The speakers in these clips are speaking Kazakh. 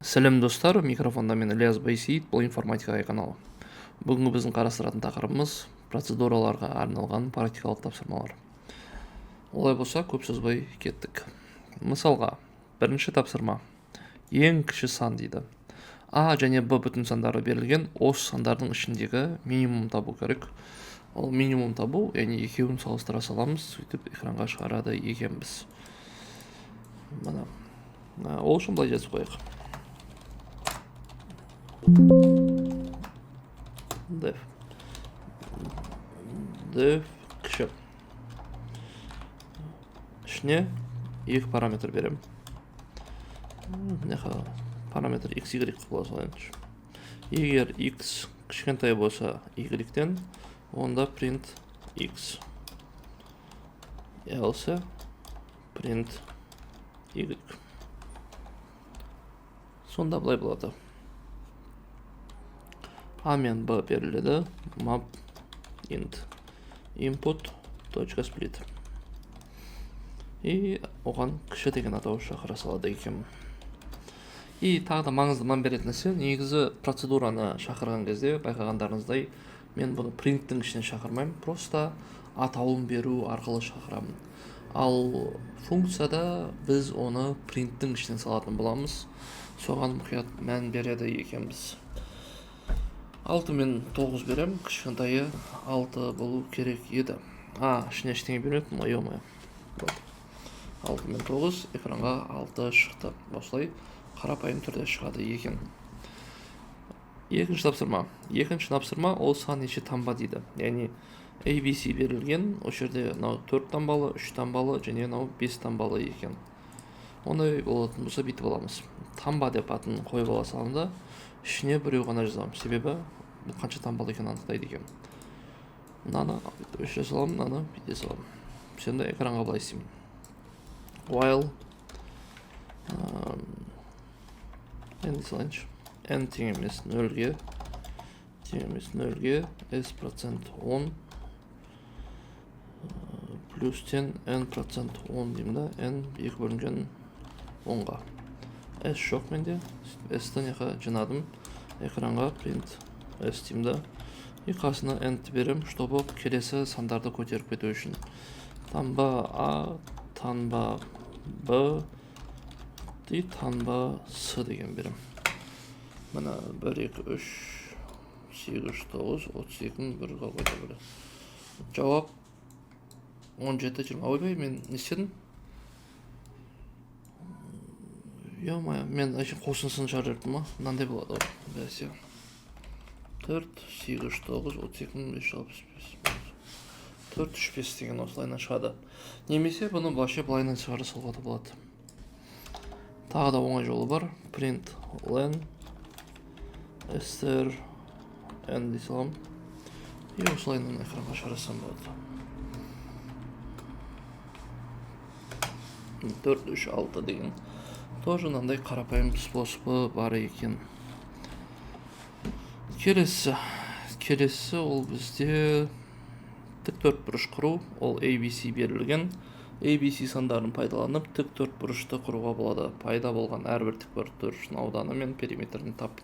Сәлем достар, микрофонда мен Ильяс Байсейіт, бұл информатикаға каналы. Бүгінгі біздің қарастыратын тақырыбымыз процедураларға арналған практикалық тапсырмалар. Олай болса, көп сөзбай кеттік. Мысалға, бірінші тапсырма. Ең кіші сан дейді. А және Б бүтін сандары берілген осы сандардың ішіндегі минимум табу керек. Ол минимум табу, яғни екеуін салыстыра саламыз, сөйтіп экранға шығарады екенбіз. Мына. Ол үшін былай жазып қояйық. Def кіші. Ішіне екі параметр берем. Параметр x, y бола салайыншы. Егер x кішкентай болса y-тен, онда print x. Else print y. Сонда былай болады. A мен B беріледі. Map int input.split. И оған кіші деген атау шақыра салады екен. И тағы да маңызды мән беретін нәрсе, негізі процедураны шақырған кезде байқағандарыңыздай, мен бұны принттің ішіне шақырмаймын, просто атауын беру арқылы шақырамын. Ал функцияда біз оны принттің ішіне салатын боламыз. Соған мұқият мән береді екенбіз. 6 мен 9 берем, кішкентайы 6 болу керек еді. Ішіне ештеңе бермеппін, ойымай. 6 мен 9, экранға 6 шықты. Осылай қарапайым түрде шығады екен. Екінші тапсырма ол сан неше таңба дейді. Яғни ABC берілген, о жерде 4 таңбалы, 3 таңбалы және 5 таңбалы екен. Ондай болатын болса бүйтіп аламыз. Таңба деп атын қойып ала саламда, ішіне біреу ғана жазамын. Себебі бұл қанша таңбалы екенін анықтайды екен. Мынаны өшіре саламын, мынаны бүйте саламын. Сонда экранға былай істеймін. While енді салайыншы. N тең емес 0-ге s% 10 плюстен n% 10 деймін да, n 2 бөлінген 10-ға. S жоқ менде, S-тен жинадым, экранға print S деймін да. И қасына n-ті берем, чтобы келесі сандарды көтеріп кету үшін. Таңба A, таңба B, таңба S деген берем. Мына 1, 2, 3, 8, 9, 32, 1 қалғайда бөлі. Жауап 17-20. Ойбай, мен не істедім? Мен қосынысын шығарып ма? Мынандай болады ғой. Бәсе. 4, 8, 9, 32, 5, 65. 4, 3, 5 деген осылайынан шығады. Немесе бұны былайынан шығара салуға да болады. Тағы да оңай жолы бар. Print len str n дей салам. И осылайынан экранға шығарасам болады. 4, 3, 6 деген. Тоже мынандай қарапайым способы бар екен. Келесі ол бізде тік төртбұрыш құру, ол ABC берілген. ABC сандарын пайдаланып тік төртбұрышты құруға болады. Пайда болған әрбір тік төртбұрыштың ауданы мен периметрін тап.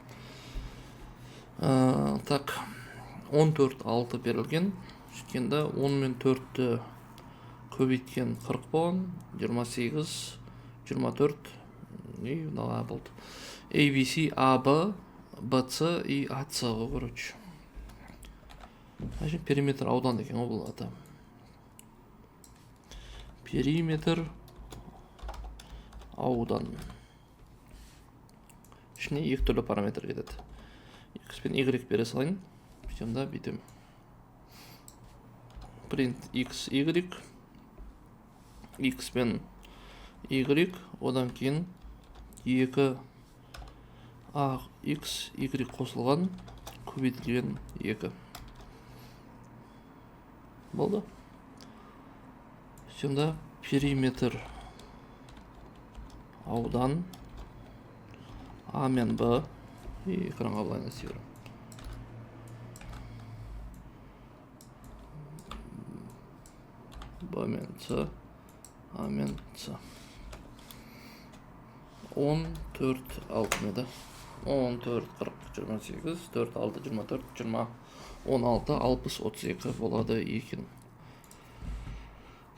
14, 6 берілген. Сөйткенде 10 мен 4-ті көбейткен 40 болған, 28, 24, болды. ABC, AB, BC и AC, короче. Периметр аудан деген ол болады. Периметр аудан. Ішіне екі түрлі параметр кетеді. X пен Y бере салайын. Сөйтемді бүйтем. Print X, Y. X пен Y, одан кейін 2 A, X, Y қосылған, көбейтілген 2. Болды. Сонда периметр аудан A мен B, экранға былайынан істей берем. B мен C, A мен C. 14 6 еді. 14 40 28 4 6 24 20 16 60 32 болады екен.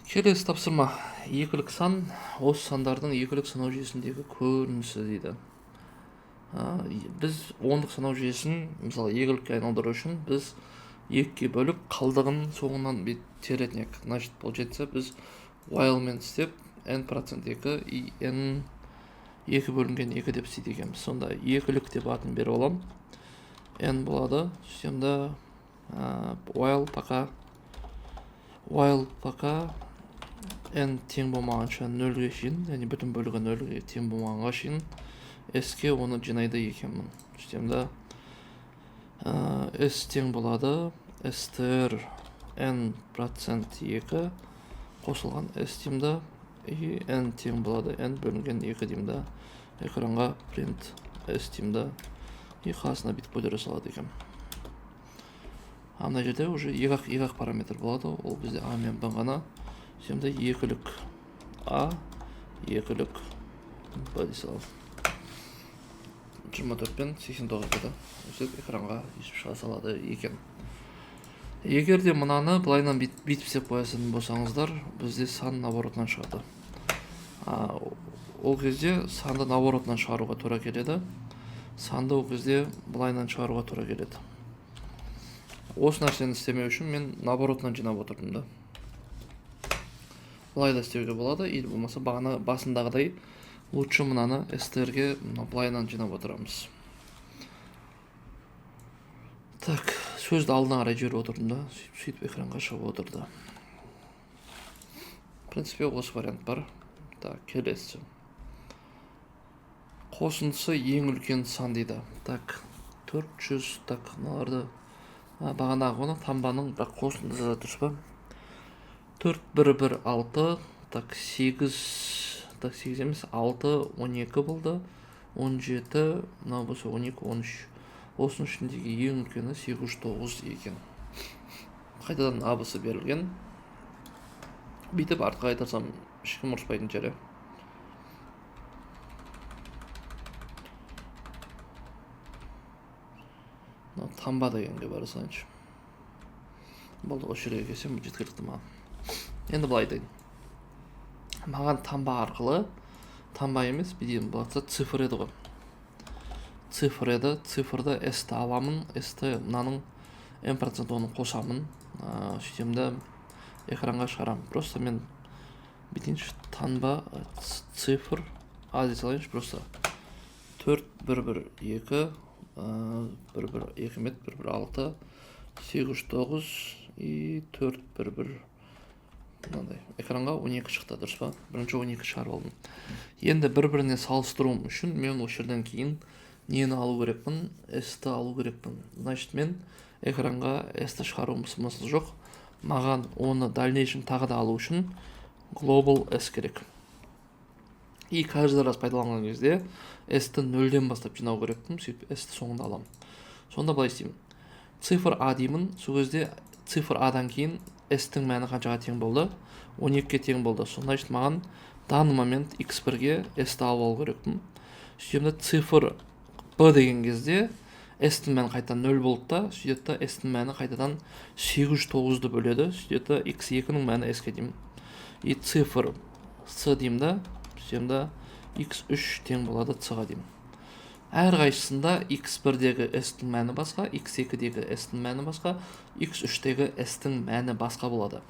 Келесі тапсырма. Екілік сан осы сандардың екілік санау жүйесіндегі көрінісі дейді. Біз ондық санау жүйесін мысалы екілікке айналдыру үшін біз екіге бөліп қалдығын соңынан теретін ек. Значит, получается біз while-мен істеп n%2 и n 2 бөлінген 2 деп істейді екенбіз. Сонда екілік деп атын беріп аламын. n болады. Сөйтемді while пока n тең болмағанша 0-ге шейін, яғни бүтін бөлігі 0-ге тең болмағанға шейін s-ке оны жинайды екенмін. Сөйтемді s тең болады str n%2 қосылған s деймді, и n тең болады n бөлінген 2 деймді. Экранға print s деймді, и қасына бүйтіп көтере салады екен. Ана жерде уже екі параметр болады, ол бізде a мен b ғана. Сөйтемді екілік a, екілік b дей саламын. 24 пен 89 деді. Сөйтіп экранға шыға салады екен. Егер де мынаны былайынан бүйтіп істеп қоясын болсаңыздар, бізде сан наоборотынан шығады. Ол кезде санды наоборотынан шығаруға тура келеді. Санды ол кезде былайынан шығаруға тура келеді. Осы нәрсені істемеу үшін мен наоборотынан жинап отырдым да. Былай да істеуге болады, или болмаса бағана басындағыдай лучше мынаны str-ге былайынан жинап отырамыз. Так, сөзді алдына қарай жіберіп отырдым да, сөйтіп экранға шығып отырды. В принципе, осы вариант бар. Так, келесі. Қосындысы ең үлкен сан дейді. Так, 400, так, мыналарды бағанағы оны тамбаның бірақ қосындысы да дұрыс па? 4 1 1 6, так 8, так 8 емес 6 12 болды. 17, мынау болса 12 13. Осының ішіндегі ең үлкені 809 екен. Қайтадан абысы берілген. Бүйтіп артқа қайтарсам ешкім ұрыспайтын жері. Тамба дегенге бара салайыншы. Болды, осы жерге келсем жеткілікті маған. Енді былай дейін. Маған тамба арқылы, тамба емес, биден болатса цифр еді ғой. Цифр еді, цифрды s-ті аламын, s-ті мынаның n% оны қосамын. Сөйтемді экранға шығарамын. Просто мен бітейінші танба цифр а дей салайыншы, просто 4 1 1 2 1 1 2 мет 1 1 6 809 и 4 1 1 мынандай. Экранға 12 шықты, дұрыс па? Бірінші 12 шығарып алдым. Енді бір-біріне салыстыруым үшін мен осы жерден кейін нені алу керекпін? S-ті алу керекпін. Значит, мен экранға S-ті шығаруым смысл жоқ. Маған оны дальнейшем тағы да алу үшін global S керек. И каждый раз пайдаланған кезде S-ті 0-ден бастап жинау керекпін, сөйтіп S-ті соңында аламын. Сонда былай істеймін. Цифр A деймін, сол кезде цифр A-дан кейін S-тің мәні қаншаға тең болды? 12-ге тең болды. Сонда маған данный момент x1-ге S-ті алып алу керекпін. Сөйтемді цифр B деген кезде S-тің мәні қайтадан 0 болды да, сөйтеді S-тің мәні қайтадан 809-ды бөледі, сөйтеді x2-нің мәні S-ке деймін. И цифр C деймін да, сөйтемді x3 тең болады C-ға деймін. Әр қайсысында x1-дегі S-тің мәні басқа, x2-дегі S-тің мәні басқа, x3-дегі S-тің мәні басқа болады.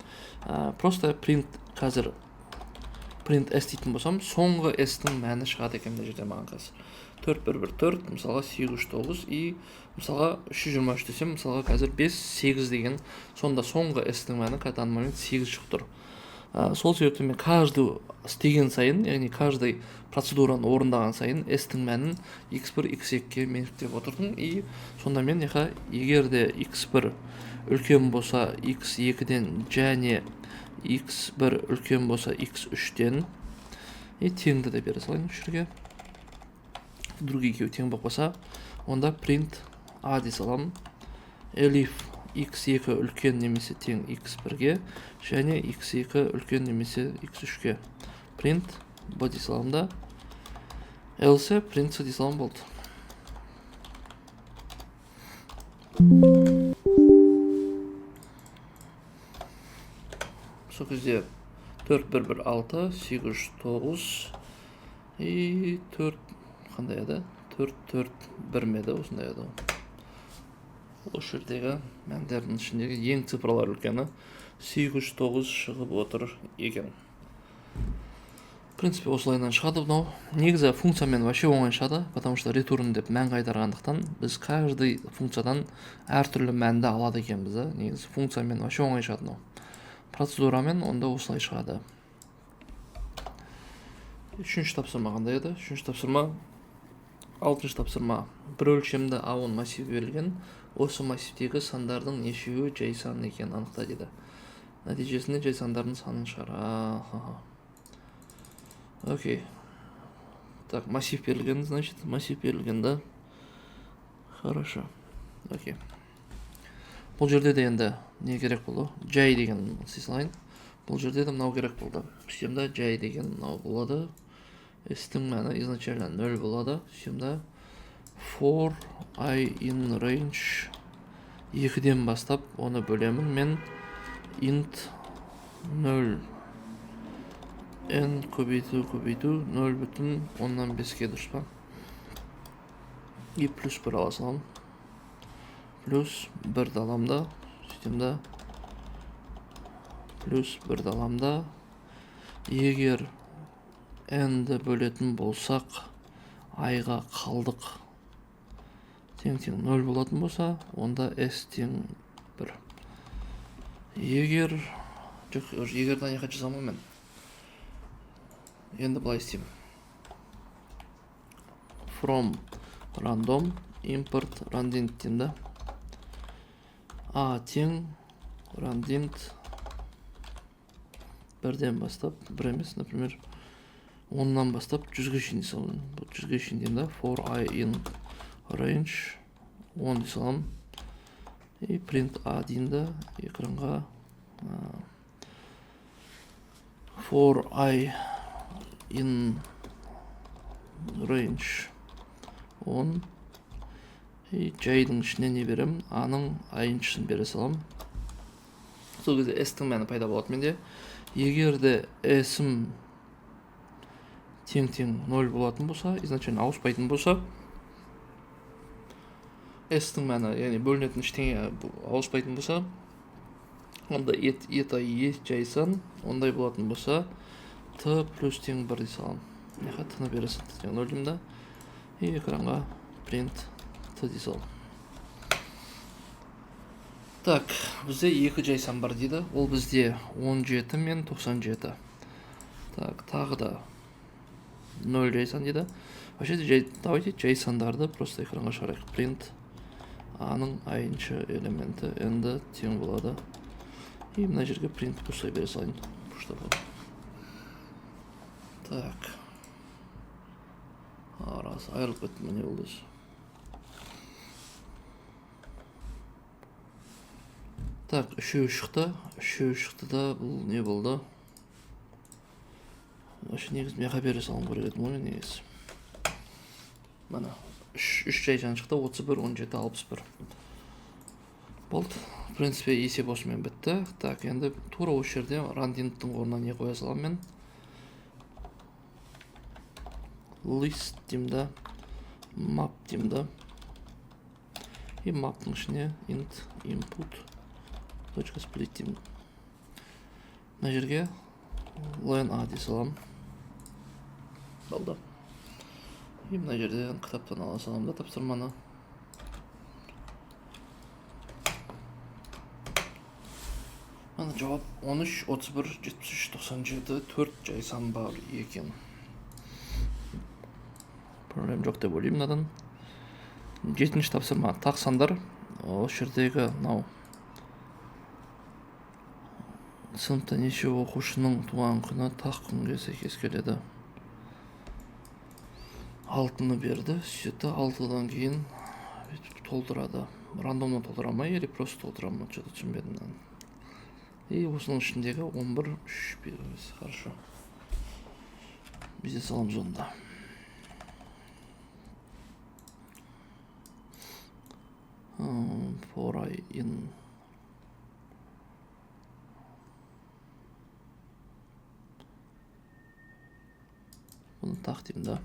Просто қазір print S дейтін болсам, соңғы S-тің мәні шығады екен мына жерде маған қазір. 4 1 1 4, мысалға 809 и мысалға 323 десем, мысалға қазір 5 8 деген, сонда соңғы S-тің мәні қайтадан момент 8 шығып тұр. Сол себептен мен каждый істеген сайын, яғни каждый процедураны орындаған сайын S-тің мәнін x1 x2-ге меншіктеп отырдым, и сонда мен егер де x1 үлкен болса x2-ден және x1 үлкен болса x3-ден теңді де бере салайын үшірге. Другие екеуі тең болып қалса, онда print a дей саламын. Elif x2 үлкен немесе тең x1-ге және x2 үлкен немесе x3-ге. Print b дей саламын да. else print дей салам болды. Сол кезде 4116 809 и 4 қандай еді? 441 ме еді? Осындай еді. Осы жердегі мәндердің ішіндегі ең цифрлар үлкені 809 шығып отыр екен. В принципе, осылайынан шығады мынау. Негізі функциямен вообще оңай шығады, потому что return деп мән қайтарғандықтан біз каждый функциядан әртүрлі мәнді алады екенбіз. Негізі функциямен вообще оңай шығады мынау. Процедурамен онда осылай шығады. Үшінші тапсырма қандай еді? Үшінші тапсырма, алтыншы тапсырма. Бір өлшемді A10 массив берілген, осы массивтегі сандардың нешеуі жай сан екенін анықта дейді. Нәтижесінде жай сандардың санын шығара. Окей. Так, массив берілген, значит, массив берілген, да? Хорошо. Окей. Бұл жерде де енді не керек болды? Жай деген сызылайын. Бұл жерде де мынау керек болды. Системда жай деген мынау болады. S-тің мәні изначально 0 болады. Системда for I in range 2-ден бастап оны бөлемін. Мен int 0 n көбейту 0,15-ке дұрыс па? И плюс 1 ала салам. Плюс 1 аламда, системда плюс 1 аламда. Егер n-ді бөлетін болсақ, i-ға қалдық тең 0 болатын болса, онда s тең 1. Егер егерді аяқа жазамын мен. Енді былай істеймін. From random import randint деймін да. A тең randint 1-ден бастап, 1 емес, например, 10-нан бастап 100-ге шейін салам. 100-ге шейін деймін да. For I in range 10 салам. И print A деймін да. Экранға for I in range 10 и жайдың ішіне не берем? A-ның айыншысын бере салам. Сол кезде S-тің мәні пайда болады менде. Егер де S-ім тең 0 болатын болса, изначально ауыспайтын болса, S-тің мәні, яғни бөлінетін ештеңе ауыспайтын болса, онда это есть жай сан, ондай болатын болса, t плюс тең 1 дей салам. Неға t-ны бересін, t тең 0 деймін да. И экранға print t дей салам. Так, бізде екі жай сан бар дейді. Ол бізде 17 мен 97. Так, тағы да 0 жай сан дейді. Вообще, давайте жай сандарды просто экранға шығарайық. Print A-ның айыншы элементі n-ді тең болады. И мына жерге print осылай бере салайын. Так. Арасы айырылып кетті, міне болды. Так, үшеу шықты. Үшеу шықты да бұл не болды? Вообще негіз меға бере салым көрек едім ғой мен негіз. Мана, үш жай сан шықты, 31, 17, 61. Болды. В принципе, есеп осымен бітті. Так, енді тура осы жерде randinttің орнына не қоя салам мен? List деймін да, map деймін да. И map'ның ішіне int input .split деймін. Мына жерге line a дей салам. Болды. И мына жерден кітаптан ала салам да тапсырманы. Мына жауап 13, 31, 73, 97, 4 жай сан бар екен. Проблем жоқ деп ойлаймын мынадан. 7-ші тапсырма. Тақ сандар. Осы жердегі мынау сыныпта неше оқушының туған күні тақ күнге сәйкес келеді. 6-ны берді. Сөйтті 6-дан кейін толтырады. Рандомно толтыра ма, или просто толтыра ма? Что-то түсінбедім. И осының ішіндегі 11, 3 береміз. Хорошо. Бізде саламыз онда. For I in bunu taqdim da.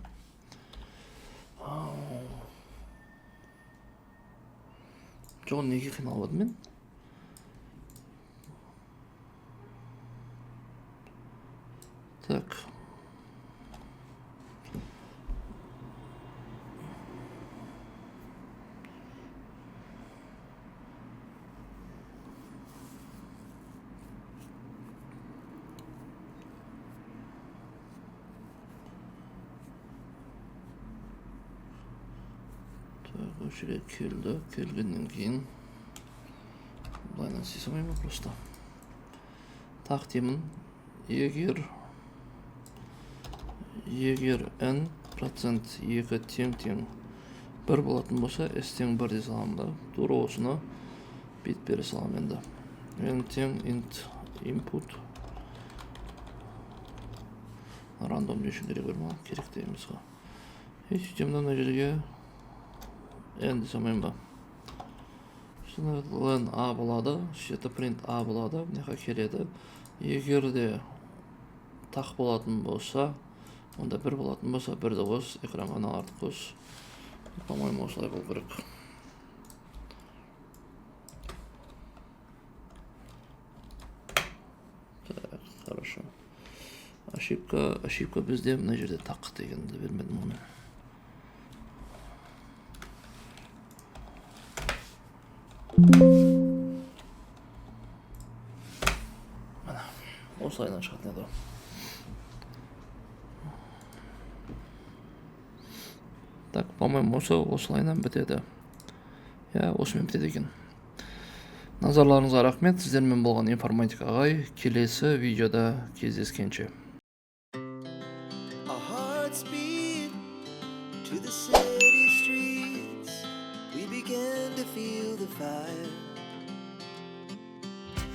Жоғын неге қиналып мен? Так. Так, осы жерге келді. Келгеннен кейін былайынан істей салмай ма просто? Так деймін. Егер n процент 2 тең 1 болатын болса, s тең 1 дей саламын да. Тура осыны бит бере саламын енді. n тең int input рандом үшін керек бермей керек дейміз ғой. Сөйтем мына жерге n дей салмайын ба. len a болады, шеті print a болады, мына келеді. Егер де тақ болатын болса, онда 1 болатын болса, 1-ді қос, экранға аналарды қос. По-моему, осылай болу керек. Так, хорошо. Ошибка бізде мына жерде тақ дегенді бермедім оны. Мына, осылайдан шығатын еді. Так, по-моему, осылайынан бітеді. Осымен бітеді екен. Назарларыңызға рахмет. Сіздермен болған информатик ағай. Келесі видеода кездескенше. Our hearts beat to the city streets. We began to feel the fire.